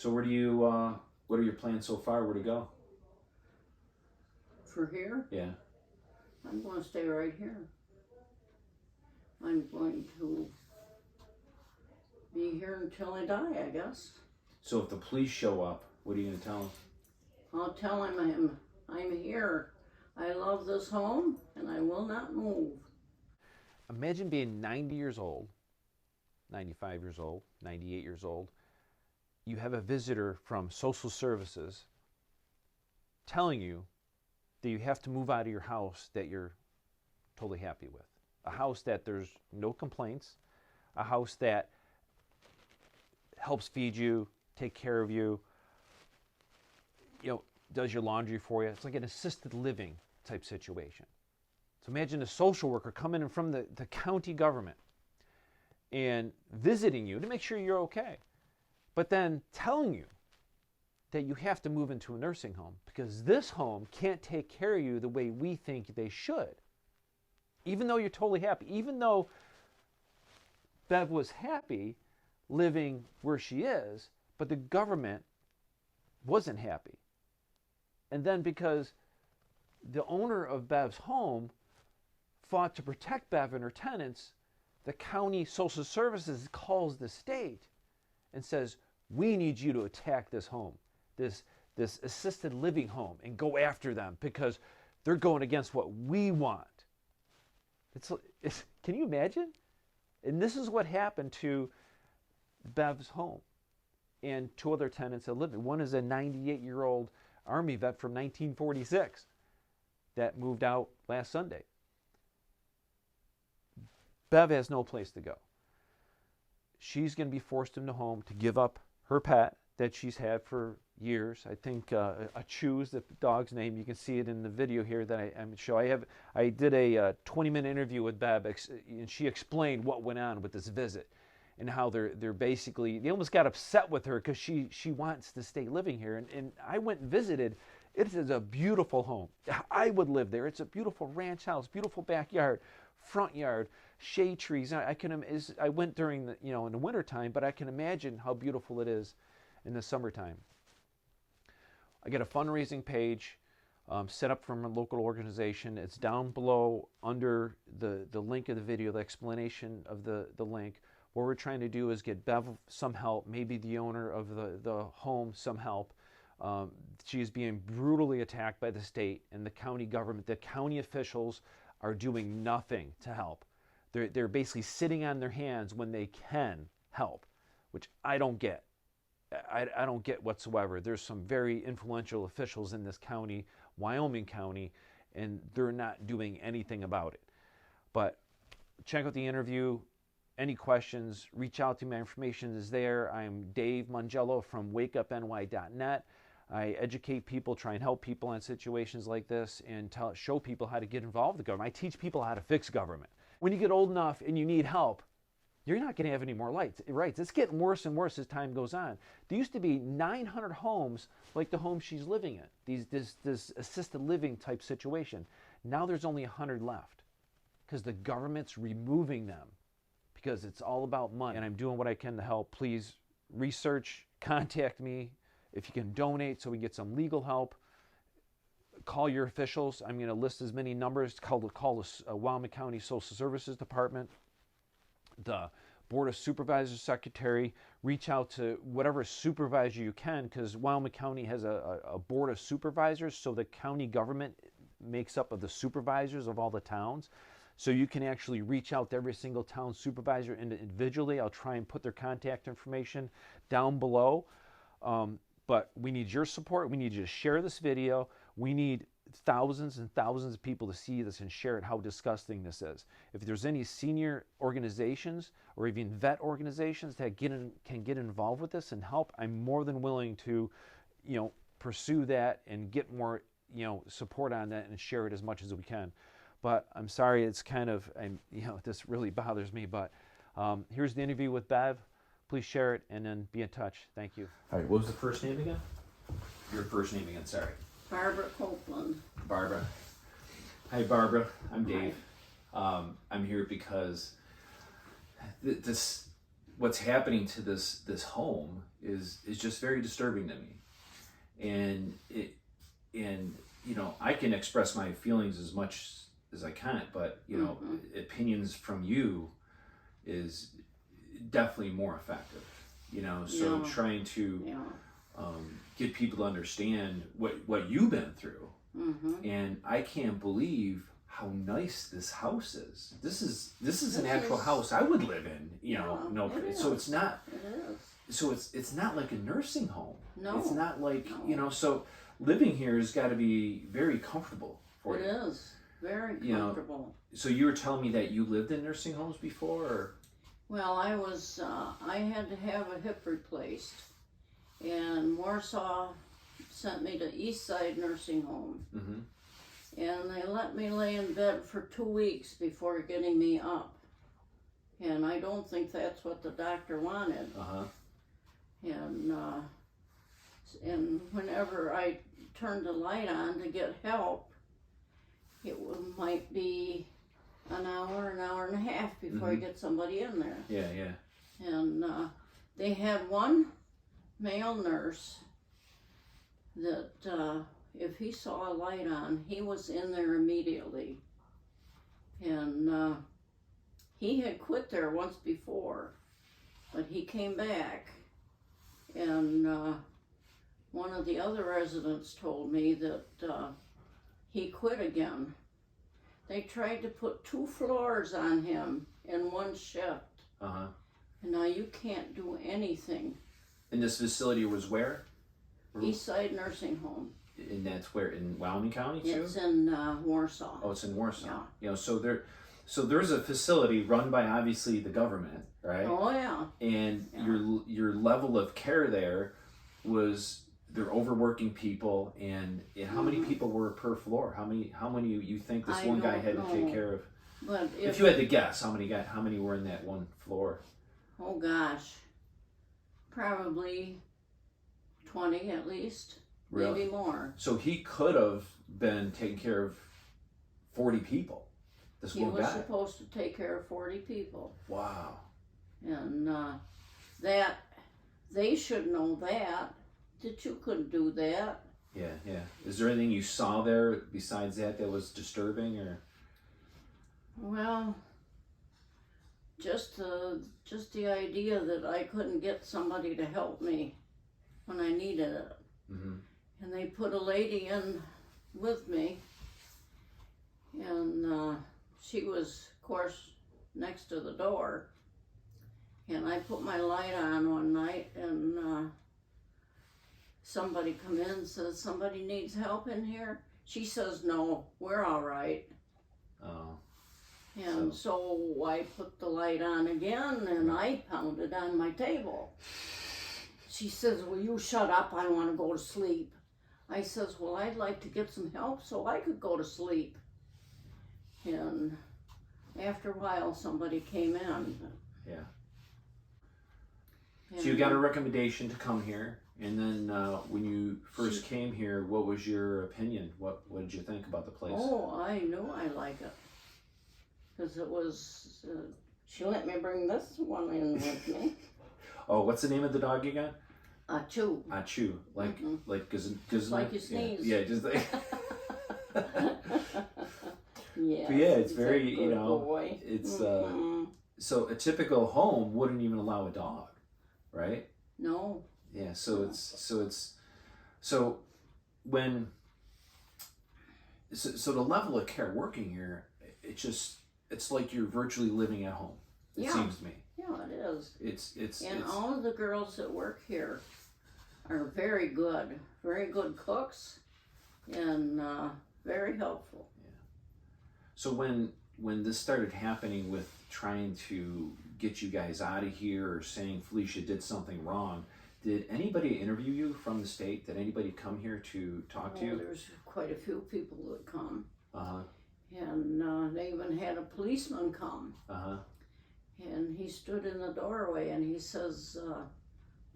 So where do you, what are your plans so far? Where to go? For here, Yeah. I'm going to stay right here. I'm going to be here until I die, I guess. So if the police show up, what are you going to tell them? I'll tell him I'm here. I love this home and I will not move. Imagine being 90 years old, 95 years old, 98 years old. You have a visitor from social services telling you that you have to move out of your house that you're totally happy with. A house that there's no complaints, a house that helps feed you, take care of you, does your laundry for you. It's like an assisted living type situation. So imagine a social worker coming in from the county government and visiting you to make sure you're okay, but then telling you that you have to move into a nursing home because this home can't take care of you the way we think they should. Even though you're totally happy, even though Bev was happy living where she is, but the government wasn't happy. And then because the owner of Bev's home fought to protect Bev and her tenants, the county social services calls the state and says, we need you to attack this home, this assisted living home, and go after them because they're going against what we want. Can you imagine? And this is what happened to Bev's home and two other tenants that live in. One is a 98-year-old Army vet from 1946 that moved out last Sunday. Bev has no place to go. She's going to be forced into a home to give up her pet that she's had for years. I think a Chews, the dog's name. You can see it in the video here that I'm showing. I did a 20-minute interview with Bev, and she explained what went on with this visit and how they're basically, they almost got upset with her because she wants to stay living here. And I went and visited. It is a beautiful home. I would live there. It's a beautiful ranch house, beautiful backyard, front yard, shade trees. I went during the, in the wintertime, but I can imagine how beautiful it is in the summertime. I get a fundraising page set up from a local organization. It's down below under the link of the video, the explanation of the link. What we're trying to do is get Bev some help, maybe the owner of the home some help. She is being brutally attacked by the state and the county government. The county officials are doing nothing to help. They're basically sitting on their hands when they can help, which I don't get. I don't get whatsoever. There's some very influential officials in this county, Wyoming County, and they're not doing anything about it. But check out the interview. Any questions, reach out to me. My information is there. I'm Dave Mangello from wakeupny.net. I educate people, try and help people on situations like this, and show people how to get involved with the government. I teach people how to fix government. When you get old enough and you need help, you're not going to have any more rights. It's getting worse and worse as time goes on. There used to be 900 homes like the home she's living in, this assisted living type situation. Now there's only 100 left because the government's removing them because it's all about money. And I'm doing what I can to help. Please research, contact me. If you can donate so we can get some legal help, call your officials. I'm going to list as many numbers. Call the Wyoming County Social Services Department, the Board of Supervisors Secretary. Reach out to whatever supervisor you can because Wyoming County has a Board of Supervisors, so the county government makes up of the supervisors of all the towns. So you can actually reach out to every single town supervisor individually. I'll try and put their contact information down below. But we need your support. We need you to share this video. We need thousands and thousands of people to see this and share it, how disgusting this is. If there's any senior organizations or even vet organizations that can get involved with this and help, I'm more than willing to, pursue that and get more, support on that and share it as much as we can. But I'm sorry, it's kind of, this really bothers me. But here's the interview with Bev. Please share it and then be in touch. Thank you. All right, what was the first name again? Your first name again, sorry. Barbara Copeland. Barbara. Hi, Barbara. I'm Dave. I'm here because what's happening to this home is just very disturbing to me, and I can express my feelings as much as I can, but opinions from you is definitely more effective. So Yeah. trying to Yeah. get people to understand what you've been through, and I can't believe how nice this house is. This is an actual house I would live in. So it's not. It is. So it's not like a nursing home. No. It's not like No. So living here has got to be very comfortable for It you. is very comfortable. So you were telling me that you lived in nursing homes before, or? Well, I had to have a hip replaced, and Warsaw sent me to East Side Nursing Home, and they let me lay in bed for 2 weeks before getting me up, and I don't think that's what the doctor wanted. And whenever I turned the light on to get help, it might be an hour and a half before I get somebody in there. Yeah. And they had one male nurse that if he saw a light on, he was in there immediately. And he had quit there once before, but he came back. And one of the other residents told me that he quit again. They tried to put 2 floors on him in one shift. And now you can't do anything. And this facility was where? East Side Nursing Home. And that's where, in Wyoming County too? It's in Warsaw. Oh, it's in Warsaw. Yeah. So there's a facility run by obviously the government, right? Oh yeah. And your level of care there was, they're overworking people, and how many people were per floor? How many you think this one guy had to take care of? But If you had to guess, how many were in that one floor? Oh gosh, probably 20 at least, Really? maybe more. So he could have been taking care of 40 people. This He one was guy. supposed to take care of 40 people. Wow. And that, they should know that you couldn't do that. Yeah. Is there anything you saw there besides that was disturbing, or? Well, just the idea that I couldn't get somebody to help me when I needed it. And they put a lady in with me, and she was, of course, next to the door. And I put my light on one night, and somebody come in and says, "Somebody needs help in here?" She says, "No, we're all right." Oh. And so I put the light on again, and I pounded on my table. She says, "Will you shut up? I want to go to sleep." I says, "Well, I'd like to get some help so I could go to sleep." And after a while, somebody came in. Yeah. So you got a recommendation to come here, and then when you first came here, what was your opinion? What did you think about the place? Oh, I knew I like it. Because it was, she let me bring this one in with me. Oh, what's the name of the dog you got? Achu. Achu, like Like you sneeze. Yeah, just like. Yeah. But yeah, it's he's a very, good boy. it's so a typical home wouldn't even allow a dog, right? No. Yeah, so the level of care working here, it's like you're virtually living at home. It seems to me. Yeah, it is. It's all of the girls that work here are very good cooks, and very helpful. So when this started happening with trying to get you guys out of here, or saying Felicia did something wrong, did anybody interview you from the state? Did anybody come here to talk to you? There's quite a few people that come. Uh-huh. And they even had a policeman come. Uh-huh. And he stood in the doorway and he says,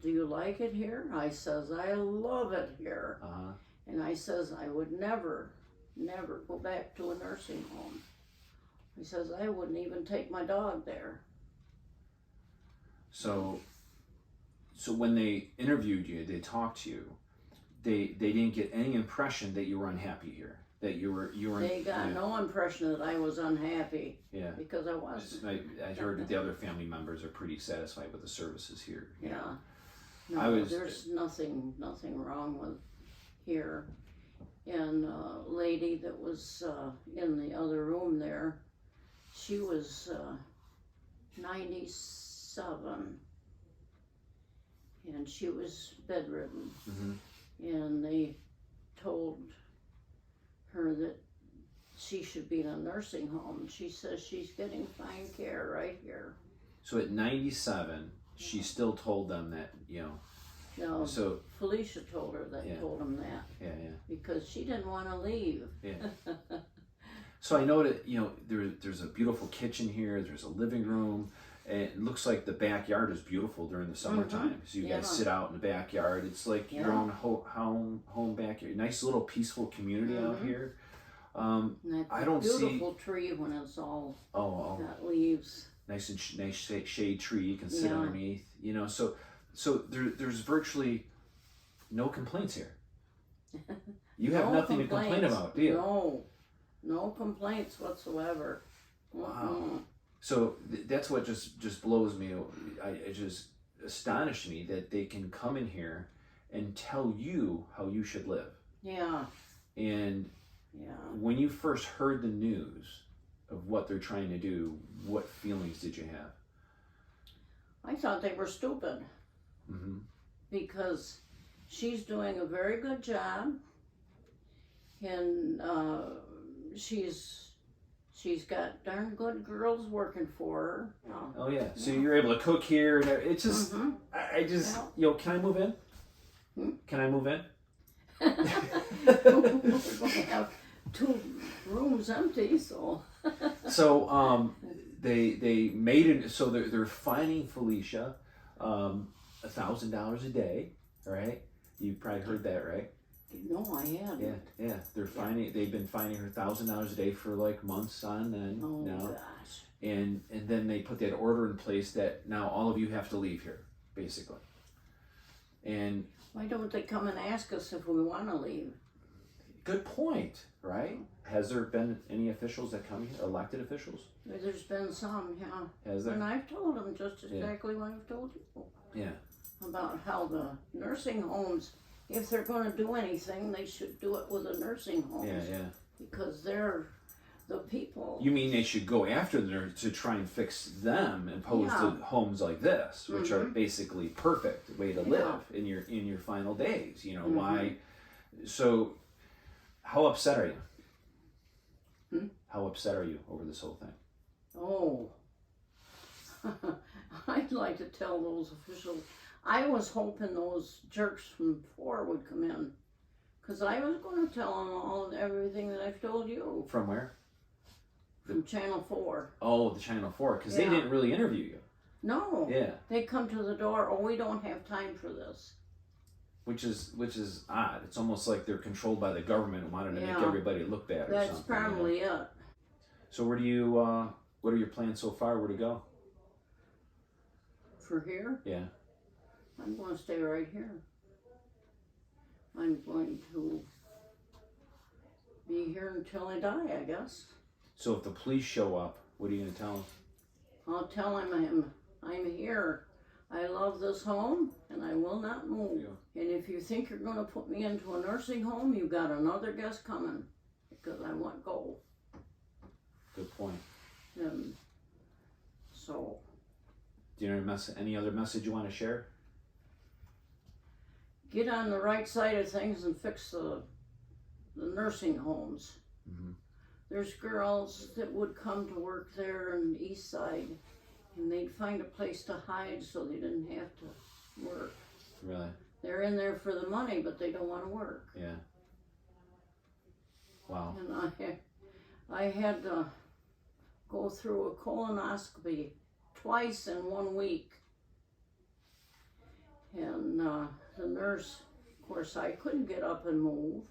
"Do you like it here?" I says, "I love it here." Uh-huh. And I says, "I would never go back to a nursing home." He says, "I wouldn't even take my dog there." So when they interviewed you, they talked to you, they didn't get any impression that you were unhappy here, that you were. They got no impression that I was unhappy. Yeah. Because I wasn't. I heard that the other family members are pretty satisfied with the services here. Yeah. No, there's nothing wrong with here. And a lady that was in the other room there, she was 97, and she was bedridden. Mm-hmm. And they told her that she should be in a nursing home. She says she's getting fine care right here. So at 97, she still told them that, you know. No, so Felicia told her that, told them that. Yeah. Because she didn't want to leave. Yeah. So I know that, you know, there's a beautiful kitchen here, there's a living room, and it looks like the backyard is beautiful during the summertime. So you guys sit out in the backyard. It's like your own home backyard. Nice little peaceful community out here. I don't see beautiful tree when it's all got leaves. Nice shade tree you can sit underneath. You know, so there's virtually no complaints here. You have nothing to complain about, do you? No complaints whatsoever. Wow. So that's what just blows me. It just astonished me that they can come in here and tell you how you should live. Yeah. And when you first heard the news of what they're trying to do, what feelings did you have? I thought they were stupid. Mm-hmm. Because she's doing a very good job, and she's got darn good girls working for her. Oh yeah, so you're able to cook here. It's just, I just, you know, can I move in? Can I move in? We're going to have 2 rooms empty, so. So they made it. So they're fining Felicia $1,000 a day. Right? You probably heard that, right? No, I hadn't. Yeah. They're fining. They've been fining her $1,000 a day for like months on end now. Gosh. And then they put that order in place that now all of you have to leave here, basically. And why don't they come and ask us if we want to leave? Good point, right? Has there been any officials that come here, elected officials? There's been some, yeah. Has there? And I've told them just exactly what I've told you. Yeah. About how the nursing homes, if they're going to do anything, they should do it with the nursing homes. Yeah. Because they're the people. You mean they should go after them to try and fix them, opposed to homes like this, which are basically perfect way to live in your final days. You know why? So, how upset are you? How upset are you over this whole thing? Oh, I'd like to tell those officials. I was hoping those jerks from 4 would come in, because I was going to tell them everything that I've told you. From where? From Channel 4. Oh, the Channel 4, because they didn't really interview you. No. Yeah. They come to the door. Oh, we don't have time for this. Which is odd. It's almost like they're controlled by the government and wanted to make everybody look bad or something. That's probably it. So where do you? What are your plans so far? Where to go? For here? Yeah. I'm going to stay right here. I'm going to be here until I die, I guess. So if the police show up, what are you going to tell them? I'll tell him I'm here. I love this home, and I will not move. Yeah. And if you think you're going to put me into a nursing home, you've got another guest coming, because I won't go. Good point. And so. Do you have any other message you want to share? Get on the right side of things and fix the nursing homes. Mm-hmm. There's girls that would come to work there in the east side, and they'd find a place to hide so they didn't have to work. Really? They're in there for the money, but they don't want to work. Yeah. Wow. And I had to go through a colonoscopy twice in 1 week. And the nurse, of course, I couldn't get up and move.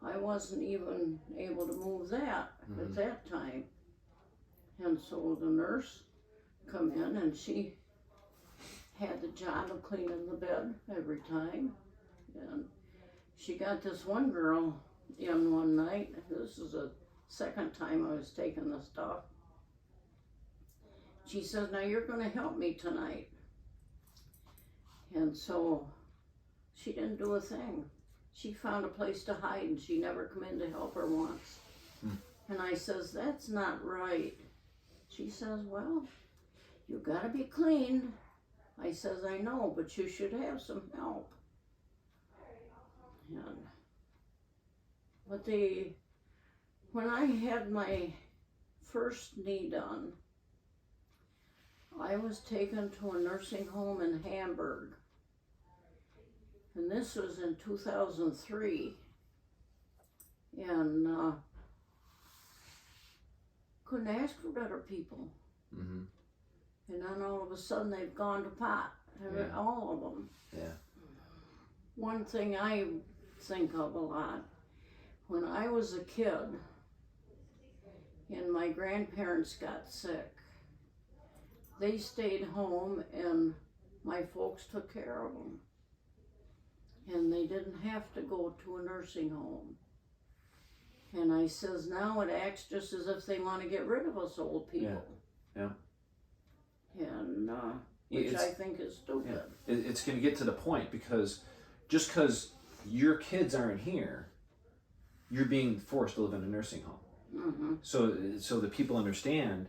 I wasn't even able to move that at that time. And so the nurse come in, and she had the job of cleaning the bed every time. And she got this one girl in one night. This is the second time I was taking the stuff. She says, now you're going to help me tonight. And so she didn't do a thing. She found a place to hide and she never come in to help her once. And I says, that's not right. She says, well, you gotta be cleaned. I says, I know, but you should have some help. But when I had my first knee done, I was taken to a nursing home in Hamburg. And this was in 2003. And couldn't ask for better people. Mm-hmm. And then all of a sudden they've gone to pot. Yeah. All of them. Yeah. One thing I think of a lot, when I was a kid and my grandparents got sick, they stayed home and my folks took care of them. And they didn't have to go to a nursing home. And I says, now it acts just as if they want to get rid of us old people. Yeah. And which I think is stupid. Yeah. It's going to get to the point because just because your kids aren't here, you're being forced to live in a nursing home. Mm-hmm. So that people understand,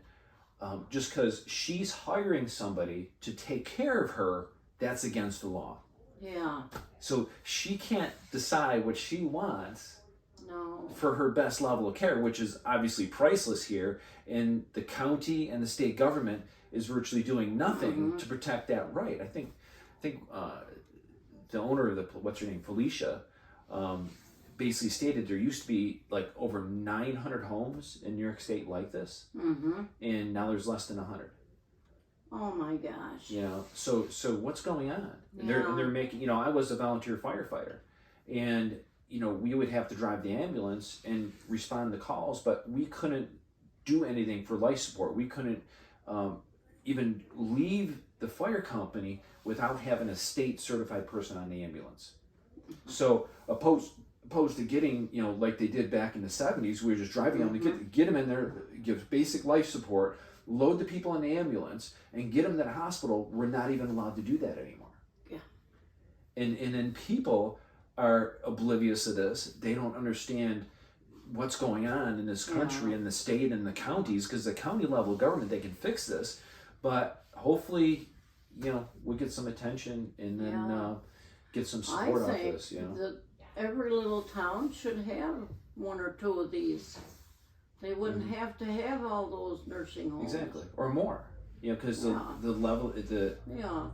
just because she's hiring somebody to take care of her, that's against the law. Yeah. So she can't decide what she wants. No. For her best level of care, which is obviously priceless here, and the county and the state government is virtually doing nothing to protect that right. I think the owner of what's her name, Felicia, basically stated there used to be like over 900 homes in New York State like this, and now there's less than 100. Oh my gosh. You know, so what's going on? Yeah. They're making. You know, I was a volunteer firefighter, and you know, we would have to drive the ambulance and respond to calls, but we couldn't do anything for life support. We couldn't even leave the fire company without having a state certified person on the ambulance. So opposed to getting, you know, like they did back in the 70s, we were just driving them to get them in there, give basic life support, load the people in the ambulance, and get them to the hospital. We're not even allowed to do that anymore. Yeah. And then people are oblivious to this. They don't understand what's going on in this country and the state and the counties, because the county level government, they can fix this, but hopefully, you know, we'll get some attention and then get some support off this, you know. That every little town should have one or two of these. They wouldn't have to have all those nursing homes. Exactly, or more, you know, because the level,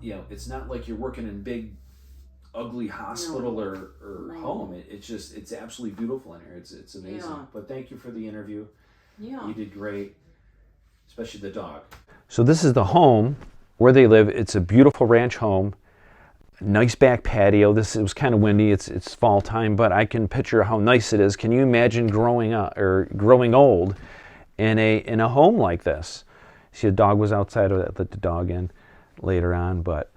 you know, it's not like you're working in big ugly hospital or home. It's absolutely beautiful in here. It's amazing. Yeah. But thank you for the interview. Yeah. You did great, especially the dog. So this is the home where they live. It's a beautiful ranch home, nice back patio. It was kind of windy. It's fall time, but I can picture how nice it is. Can you imagine growing up or growing old in a home like this? See, the dog was outside of that. Let the dog in later on, but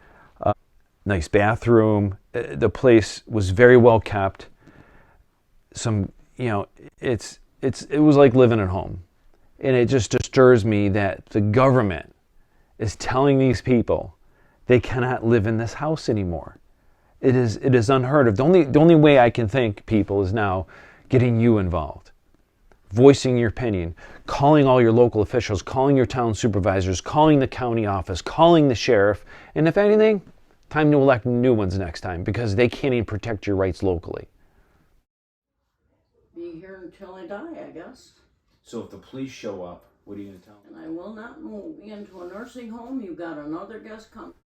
nice bathroom. The place was very well kept. Some, you know, it was like living at home. And it just disturbs me that the government is telling these people they cannot live in this house anymore. It is unheard of. The only way I can think, people, is now getting you involved, voicing your opinion, calling all your local officials, calling your town supervisors, calling the county office, calling the sheriff, and if anything, time to elect new ones next time, because they can't even protect your rights locally. Be here until I die, I guess. So if the police show up, what are you going to tell them? And I will not move into a nursing home. You've got another guest come.